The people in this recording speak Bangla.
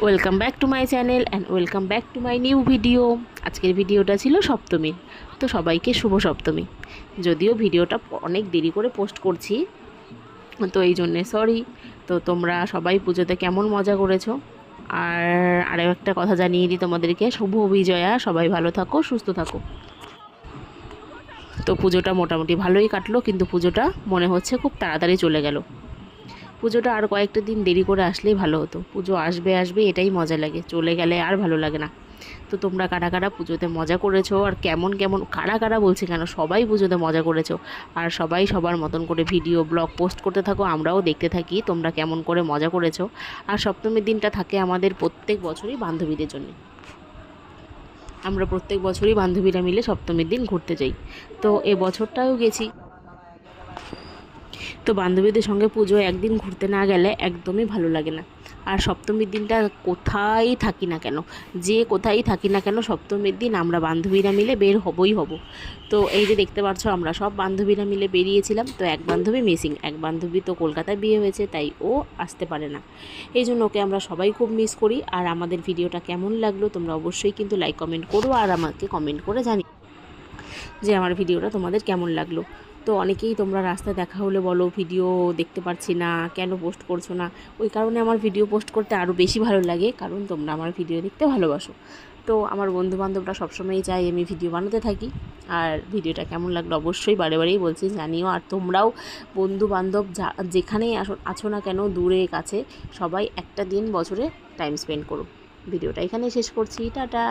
Welcome back to my channel and welcome back to my new video. আজকের ভিডিওটা ছিল সপ্তমীর, তো সবাইকে শুভ সপ্তমী। যদিও ভিডিওটা অনেক দেরি করে পোস্ট করছি, তো এই জন্যে সরি। তো তোমরা সবাই পুজোতে কেমন মজা করেছো, আর আরও একটা কথা জানিয়ে দিই তোমাদেরকে, শুভ বিজয়া। সবাই ভালো থাকো, সুস্থ থাকো। তো পুজোটা মোটামুটি ভালোই কাটলো, কিন্তু পুজোটা মনে হচ্ছে খুব তাড়াতাড়ি চলে গেল। পুজোটা আর কয়েকটা দিন দেরি করে আসলেই ভালো হতো। পুজো আসবে আসবে এটাই মজা লাগে, চলে গেলে আর ভালো লাগে না। তো তোমরা কারা কারা পুজোতে মজা করেছো, আর কেমন কেমন, কারা কারা বলছে কেন, সবাই পুজোতে মজা করেছো। আর সবাই সবার মতন করে ভিডিও ব্লগ পোস্ট করতে থাকো, আমরাও দেখতে থাকি তোমরা কেমন করে মজা করেছো। আর সপ্তমীর দিনটা থাকে আমাদের প্রত্যেক বছরই বান্ধবীদের জন্য। আমরা প্রত্যেক বছরই বান্ধবীরা মিলে সপ্তমীর দিন ঘুরতে যাই। তো এ বছরটাও গেছি। তো বান্ধবীদের সঙ্গে পুজো একদিন ঘুরতে না গেলে একদমই ভালো লাগে না। আর সপ্তমীর দিনটা কোথায় থাকি না কেন, যে কোথায় থাকি না কেন, সপ্তমীর দিন আমরা বান্ধবীরা মিলে বের হবই হব। তো এই যে দেখতে পাচ্ছ, আমরা সব বান্ধবীরা মিলে বেরিয়েছিলাম। তো এক বান্ধবী মিসিং, এক বান্ধবী তো কলকাতায় বিয়ে হয়েছে, তাই ও আসতে পারে না। এই জন্য ওকে আমরা সবাই খুব মিস করি। আর আমাদের ভিডিওটা কেমন লাগলো তোমরা অবশ্যই কিন্তু লাইক কমেন্ট করো, আর আমাকে কমেন্ট করে জানি যে আমার ভিডিওটা তোমাদের কেমন লাগলো। তো অনেকেই তোমরা রাস্তায় দেখা হলে বলো ভিডিও দেখতে পারছি না, কেন পোস্ট করছো না। ওই কারণে আমার ভিডিও পোস্ট করতে আরও বেশি ভালো লাগে, কারণ তোমরা আমার ভিডিও দেখতে ভালোবাসো। তো আমার বন্ধুবান্ধবরা সবসময়ই চাই আমি ভিডিও বানাতে থাকি। আর ভিডিওটা কেমন লাগলো অবশ্যই বারে বারেই বলছি জানিও। আর তোমরাও বন্ধুবান্ধব যেখানেই আছো না কেন, দূরে কাছে, সবাই একটা দিন বছরে টাইম স্পেন্ড করো। ভিডিওটা এখানেই শেষ করছি, টাটা।